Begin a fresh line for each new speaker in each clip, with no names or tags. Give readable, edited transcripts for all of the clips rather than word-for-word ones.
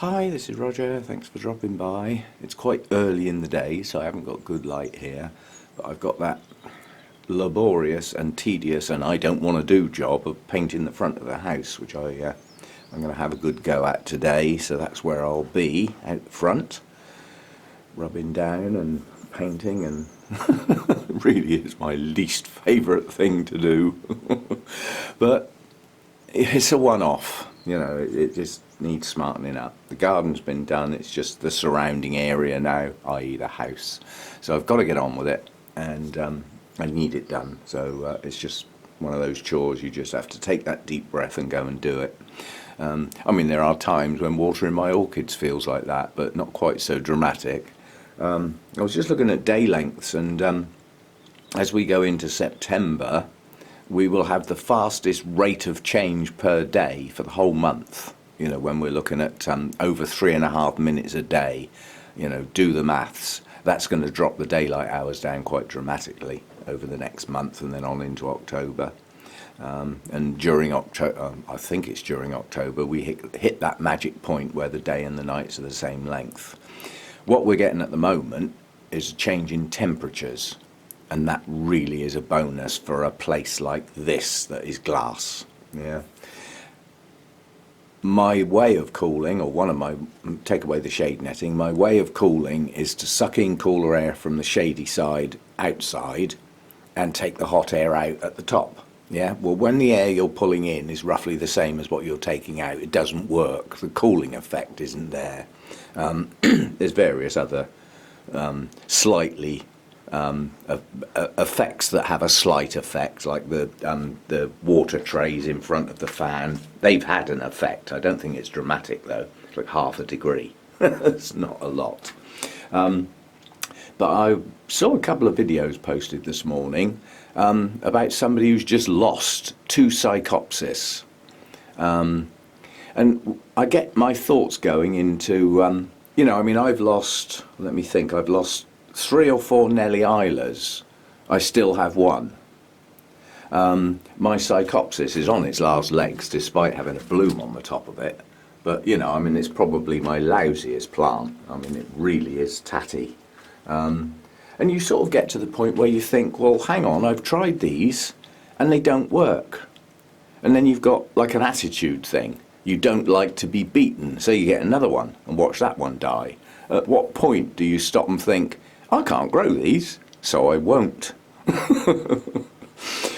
Hi, this is Roger. Thanks for dropping by. It's quite early in the day, so I haven't got good light here, but I've got that laborious and tedious and I don't want to do job of painting the front of the house, which I'm going to have a good go at today. So that's where I'll be, out front, rubbing down and painting, and it really is my least favourite thing to do. But it's a one-off, you know, it just needs smartening up. The garden's been done, it's just the surrounding area now, i.e. the house. So I've got to get on with it, and I need it done. So it's just one of those chores, you just have to take that deep breath and go and do it. I mean, there are times when watering my orchids feels like that, but not quite so dramatic. I was just looking at day lengths, and as we go into September, we will have the fastest rate of change per day for the whole month. You know, when we're looking at over 3.5 minutes a day, you know, do the maths. That's going to drop the daylight hours down quite dramatically over the next month and then on into October. And during October, I think it's during October, we hit that magic point where the day and the nights are the same length. What we're getting at the moment is a change in temperatures, and that really is a bonus for a place like this that is glass. Yeah. My way of cooling, or one of my, take away the shade netting, my way of cooling is to suck in cooler air from the shady side outside and take the hot air out at the top. Yeah, well, when the air you're pulling in is roughly the same as what you're taking out, it doesn't work. The cooling effect isn't there. There's various other slightly effects that have a slight effect, like the water trays in front of the fan. They've had an effect. I don't think it's dramatic though. It's like 1/2 degree. It's not a lot. But I saw a couple of videos posted this morning about somebody who's just lost 2 Psychopsis. And I get my thoughts going into, you know, I mean, I've lost, let me think, I've lost 3 or 4 Nelly Islas. I still have 1. My Psychopsis is on its last legs despite having a bloom on the top of it. But, you know, I mean, it's probably my lousiest plant. I mean, it really is tatty. And you sort of get to the point where you think, well, hang on, I've tried these and they don't work. And then you've got like an attitude thing. You don't like to be beaten, so you get another one and watch that one die. At what point do you stop and think, I can't grow these, so I won't?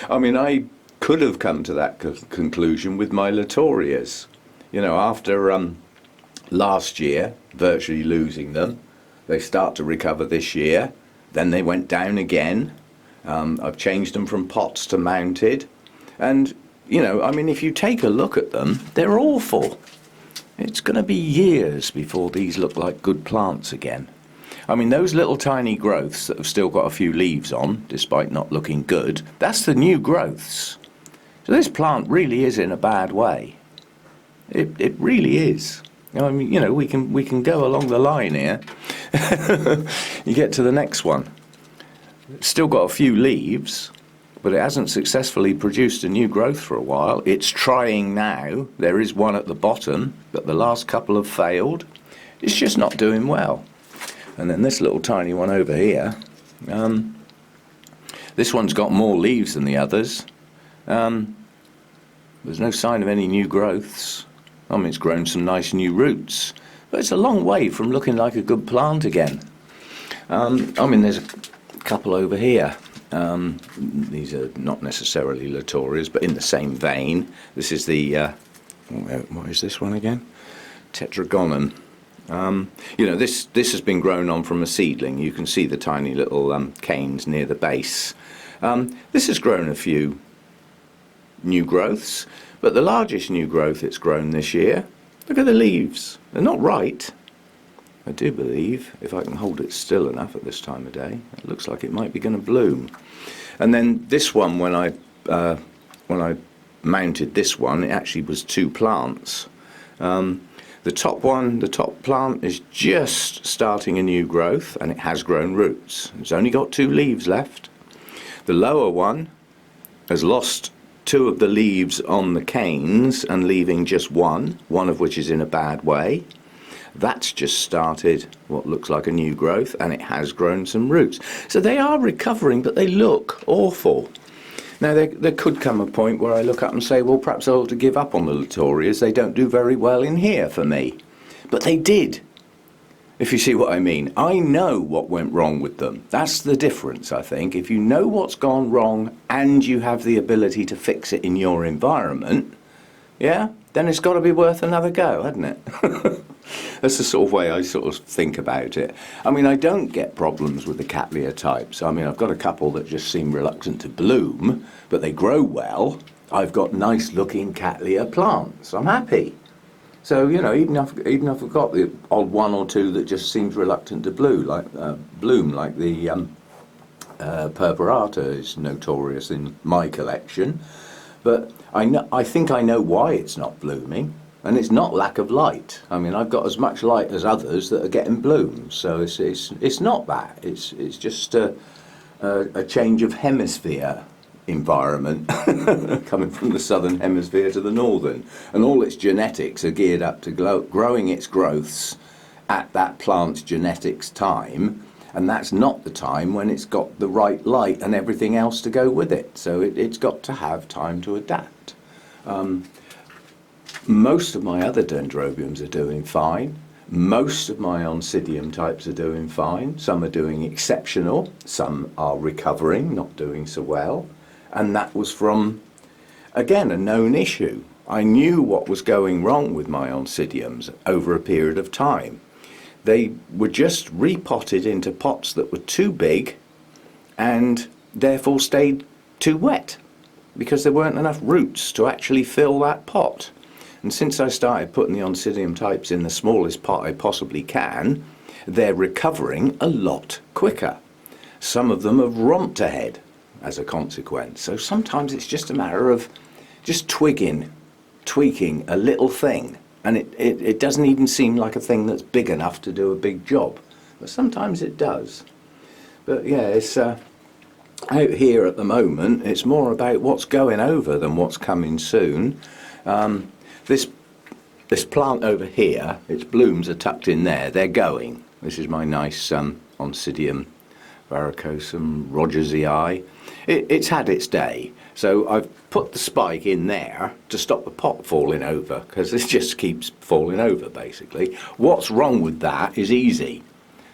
I mean, I could have come to that conclusion with my Latorias. You know, after last year, virtually losing them, they start to recover this year. Then they went down again. I've changed them from pots to mounted. And, you know, I mean, if you take a look at them, they're awful. It's going to be years before these look like good plants again. I mean, those little tiny growths that have still got a few leaves on, despite not looking good, that's the new growths. So this plant really is in a bad way. It really is. I mean, you know, we can go along the line here. You get to the next one. It's still got a few leaves, but it hasn't successfully produced a new growth for a while. It's trying now. There is one at the bottom, but the last couple have failed. It's just not doing well. And then this little tiny one over here, this one's got more leaves than the others. There's no sign of any new growths. I mean, it's grown some nice new roots, but it's a long way from looking like a good plant again. I mean, there's a couple over here. These are not necessarily Latorias, but in the same vein. This is the, what is this one again? Tetragonum. You know, this has been grown on from a seedling. You can see the tiny little canes near the base. This has grown a few new growths, but the largest new growth it's grown this year, look at the leaves. They're not right. I do believe, if I can hold it still enough at this time of day, it looks like it might be going to bloom. And then this one, when I mounted this one, it actually was 2 plants. The top one, the top plant, is just starting a new growth, and it has grown roots. It's only got 2 leaves left. The lower one has lost 2 of the leaves on the canes and leaving just one of which is in a bad way. That's just started what looks like a new growth, and it has grown some roots. So they are recovering, but they look awful. Now, there could come a point where I look up and say, well, perhaps I'll have to give up on the Latorias. They don't do very well in here for me. But they did, if you see what I mean. I know what went wrong with them. That's the difference, I think. If you know what's gone wrong and you have the ability to fix it in your environment, yeah, then it's got to be worth another go, hasn't it? That's the sort of way I sort of think about it. I mean, I don't get problems with the Cattleya types. I mean, I've got a couple that just seem reluctant to bloom, but they grow well. I've got nice looking Cattleya plants. I'm happy. So, you know, even if I've got the odd one or two that just seems reluctant to bloom, like the purpurata is notorious in my collection. But I think I know why it's not blooming. And it's not lack of light. I mean, I've got as much light as others that are getting blooms. So it's not that. It's just a change of hemisphere environment coming from the southern hemisphere to the northern. And all its genetics are geared up to growing its growths at that plant's genetics time. And that's not the time when it's got the right light and everything else to go with it. So it's got to have time to adapt. Most of my other dendrobiums are doing fine. Most of my Oncidium types are doing fine. Some are doing exceptional. Some are recovering, not doing so well. And that was from, again, a known issue. I knew what was going wrong with my Oncidiums over a period of time. They were just repotted into pots that were too big and therefore stayed too wet because there weren't enough roots to actually fill that pot. And since I started putting the Oncidium types in the smallest pot I possibly can, they're recovering a lot quicker. Some of them have romped ahead as a consequence. So sometimes it's just a matter of just tweaking a little thing. And it doesn't even seem like a thing that's big enough to do a big job. But sometimes it does. But yeah, it's out here at the moment, it's more about what's going over than what's coming soon. This plant over here, its blooms are tucked in there. They're going. This is my nice Oncidium varicosum rogersii. It's had its day. So I've put the spike in there to stop the pot falling over, because it just keeps falling over, basically. What's wrong with that is easy.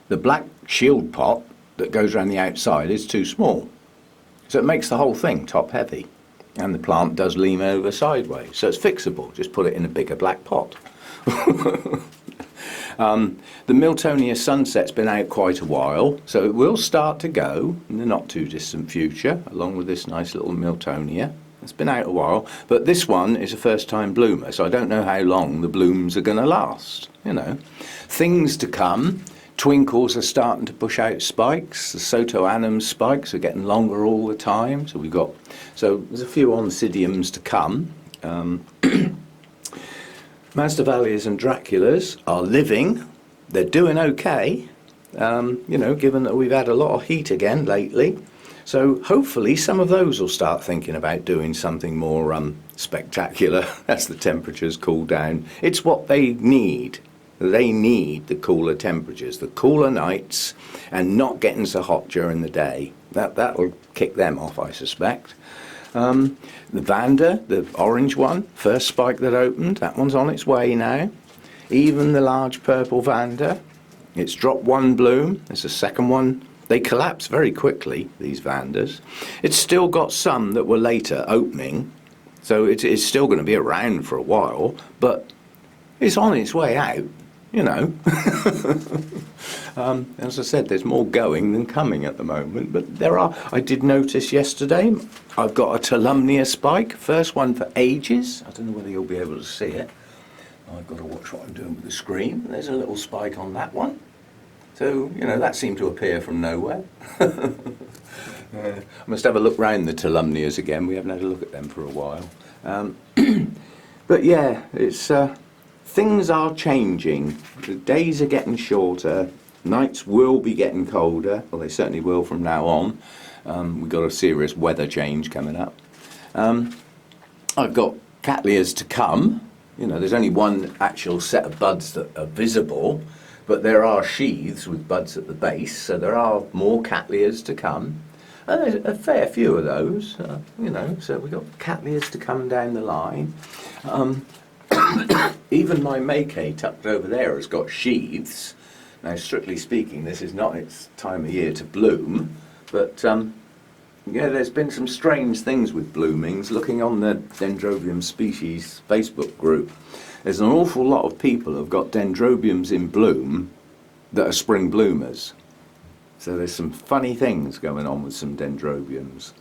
The black shield pot that goes around the outside is too small. So it makes the whole thing top heavy. And the plant does lean over sideways. So it's fixable. Just put it in a bigger black pot. The Miltonia Sunset's been out quite a while, so it will start to go in the not too distant future, along with this nice little Miltonia. It's been out a while, but this one is a first time bloomer, so I don't know how long the blooms are going to last, you know. Things to come. Twinkles are starting to push out spikes. The Sotoanum spikes are getting longer all the time, so there's a few Oncidiums to come. Masdevallias and Draculas are living. They're doing okay, you know, given that we've had a lot of heat again lately. So hopefully some of those will start thinking about doing something more spectacular as the temperatures cool down. It's what they need. They need the cooler temperatures, the cooler nights, and not getting so hot during the day. That'll kick them off, I suspect. The Vanda, the orange one, first spike that opened, that one's on its way now. Even the large purple Vanda, it's dropped one bloom. There's a second one. They collapse very quickly, these Vandas. It's still got some that were later opening, so it's still going to be around for a while, but it's on its way out, you know. As I said, there's more going than coming at the moment, but I did notice yesterday, I've got a Tolumnia spike, first one for ages. I don't know whether you'll be able to see it. I've got to watch what I'm doing with the screen. There's a little spike on that one. So, you know, that seemed to appear from nowhere. I must have a look round the Tolumnias again. We haven't had a look at them for a while. But yeah, it's things are changing. The days are getting shorter. Nights will be getting colder. Well, they certainly will from now on. We've got a serious weather change coming up. I've got Cattleyas to come. You know, there's only one actual set of buds that are visible, but there are sheaths with buds at the base, so there are more Cattleyas to come. And there's a fair few of those, you know, so we've got Cattleyas to come down the line. Even my Mackay tucked over there has got sheaths. Now, strictly speaking, this is not its time of year to bloom, but yeah, there's been some strange things with bloomings. Looking on the Dendrobium species Facebook group, there's an awful lot of people who've got dendrobiums in bloom that are spring bloomers. So there's some funny things going on with some dendrobiums.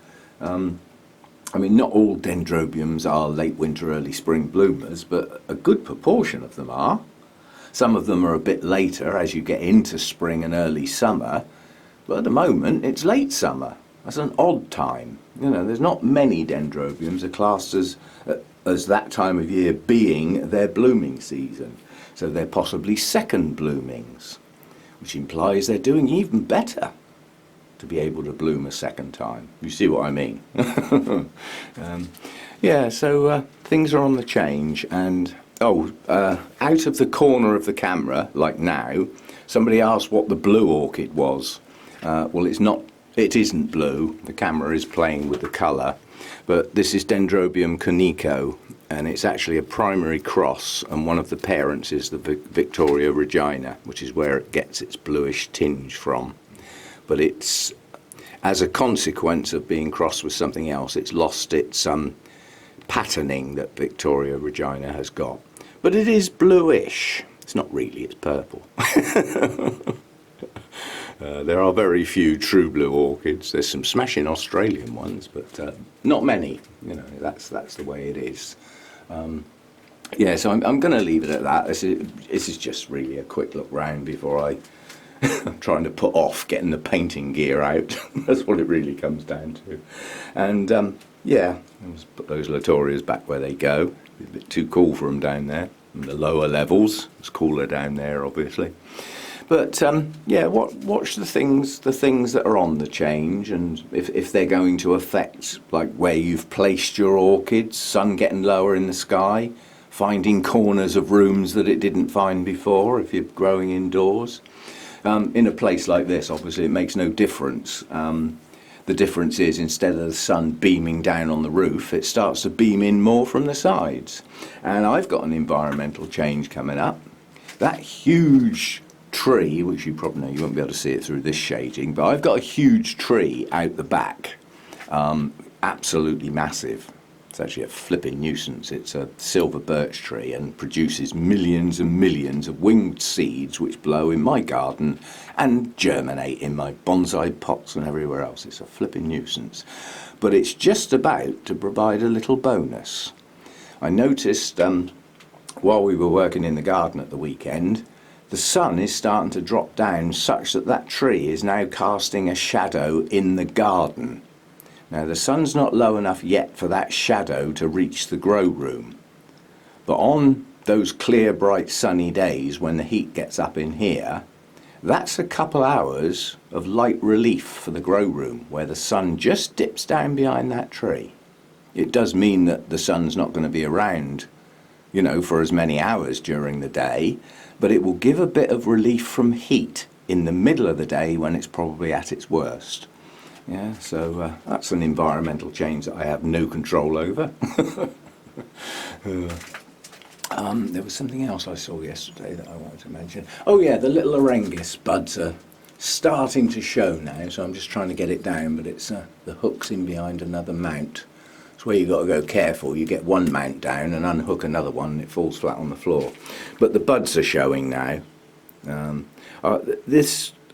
I mean, not all dendrobiums are late winter, early spring bloomers, but a good proportion of them are. Some of them are a bit later as you get into spring and early summer, but at the moment it's late summer. That's an odd time. You know, there's not many dendrobiums are classed as that time of year being their blooming season. So they're possibly second bloomings, which implies they're doing even better to be able to bloom a second time. You see what I mean? Yeah, so things are on the change, and out of the corner of the camera, like now, somebody asked what the blue orchid was. Well, it isn't blue. The camera is playing with the colour, but this is Dendrobium conico, and it's actually a primary cross, and one of the parents is the Victoria regina, which is where it gets its bluish tinge from. But it's, as a consequence of being crossed with something else, it's lost its patterning that Victoria regina has got. But it is bluish. It's not really, it's purple. There are very few true blue orchids. There's some smashing Australian ones, but not many. You know, that's the way it is. Yeah, so I'm going to leave it at that. This is just really a quick look round before I'm trying to put off getting the painting gear out. That's what it really comes down to. And yeah, let's put those Latorias back where they go. It's a bit too cool for them down there. And the lower levels, it's cooler down there, obviously. But yeah, watch the things that are on the change, and if they're going to affect like where you've placed your orchids, sun getting lower in the sky, finding corners of rooms that it didn't find before if you're growing indoors. In a place like this, obviously, it makes no difference. The difference is, instead of the sun beaming down on the roof, it starts to beam in more from the sides. And I've got an environmental change coming up. That huge tree, which you probably know, you won't be able to see it through this shading, but I've got a huge tree out the back, absolutely massive. It's actually a flipping nuisance. It's a silver birch tree and produces millions and millions of winged seeds which blow in my garden and germinate in my bonsai pots and everywhere else. It's a flipping nuisance. But it's just about to provide a little bonus. I noticed while we were working in the garden at the weekend, the sun is starting to drop down such that that tree is now casting a shadow in the garden. Now, the sun's not low enough yet for that shadow to reach the grow room. But on those clear, bright, sunny days when the heat gets up in here, that's a couple hours of light relief for the grow room where the sun just dips down behind that tree. It does mean that the sun's not going to be around, you know, for as many hours during the day, but it will give a bit of relief from heat in the middle of the day when it's probably at its worst. Yeah, so that's an environmental change that I have no control over. There was something else I saw yesterday that I wanted to mention. Oh yeah, the little Orangus buds are starting to show now, so I'm just trying to get it down, but it's the hook's in behind another mount. It's where you've got to go careful. You get one mount down and unhook another one and it falls flat on the floor. But the buds are showing now.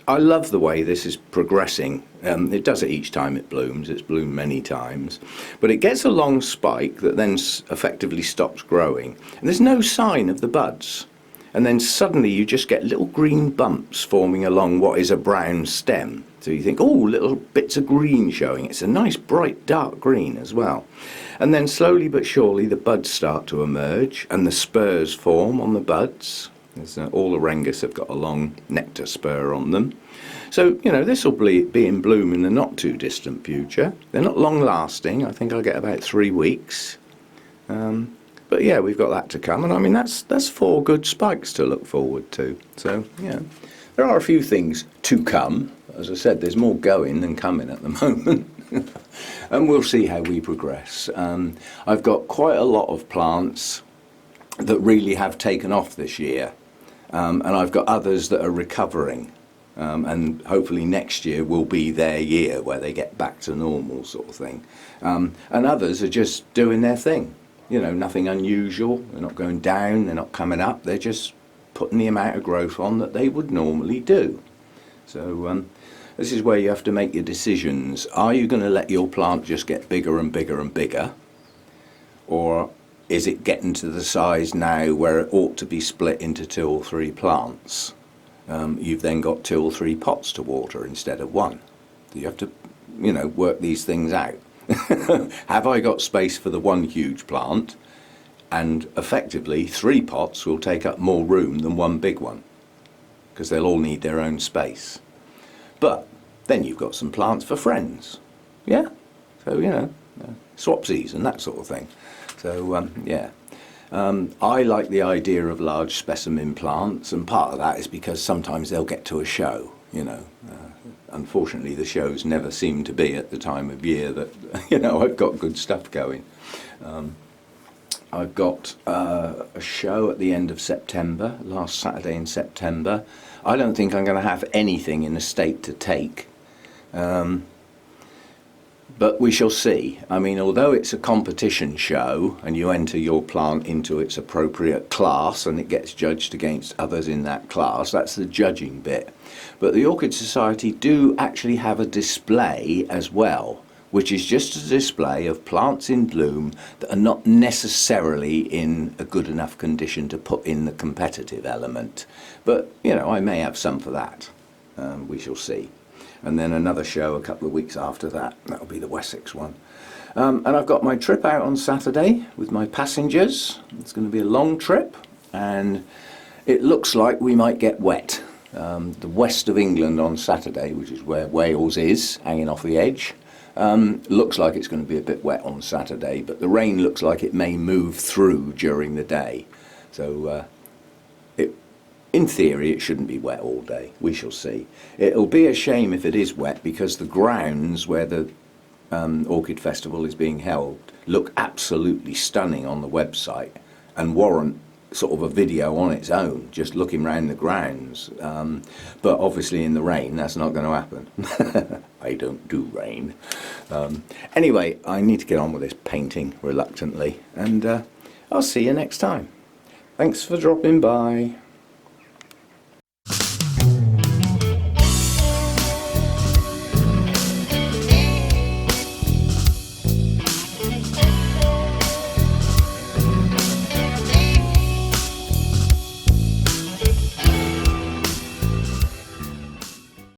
I love the way this is progressing. It does it each time it blooms. It's bloomed many times. But it gets a long spike that then effectively stops growing. And there's no sign of the buds. And then suddenly you just get little green bumps forming along what is a brown stem. So you think, oh, little bits of green showing. It's a nice bright dark green as well. And then slowly but surely the buds start to emerge and the spurs form on the buds. All Orangus have got a long nectar spur on them. So, you know, this will be in bloom in the not too distant future. They're not long lasting. I think I'll get about 3 weeks. but yeah, we've got that to come, and I mean that's 4 good spikes to look forward to. So yeah, there are a few things to come. As I said, there's more going than coming at the moment. And we'll see how we progress. I've got quite a lot of plants that really have taken off this year, and I've got others that are recovering, and hopefully next year will be their year where they get back to normal sort of thing. And others are just doing their thing, you know, nothing unusual. They're not going down, they're not coming up, they're just putting the amount of growth on that they would normally do. So this is where you have to make your decisions. Are you going to let your plant just get bigger and bigger and bigger? Or is it getting to the size now where it ought to be split into 2 or 3 plants? You've then got 2 or 3 pots to water instead of 1. You have to, you know, work these things out. Have I got space for the 1 huge plant? And effectively 3 pots will take up more room than 1 big one, because they'll all need their own space. But then you've got some plants for friends, yeah? So, you know, swapsies and that sort of thing. So, yeah. I like the idea of large specimen plants, and part of that is because sometimes they'll get to a show, you know. Unfortunately, the shows never seem to be at the time of year that, you know, I've got good stuff going. I've got a show at the end of September, last Saturday in September. I don't think I'm going to have anything in a state to take, but we shall see. I mean, although it's a competition show and you enter your plant into its appropriate class and it gets judged against others in that class, that's the judging bit. But the Orchid Society do actually have a display as well, which is just a display of plants in bloom that are not necessarily in a good enough condition to put in the competitive element. But, you know, I may have some for that. We shall see. And then another show a couple of weeks after that. That'll be the Wessex one. And I've got my trip out on Saturday with my passengers. It's going to be a long trip, and it looks like we might get wet. The west of England on Saturday, which is where Wales is, hanging off the edge, looks like it's going to be a bit wet on Saturday, but the rain looks like it may move through during the day. So in theory it shouldn't be wet all day. We shall see. It'll be a shame if it is wet, because the grounds where the Orchid Festival is being held look absolutely stunning on the website and warrant sort of a video on its own, just looking round the grounds. But obviously in the rain that's not going to happen. I don't do rain. Anyway, I need to get on with this painting reluctantly, and I'll see you next time. Thanks for dropping by.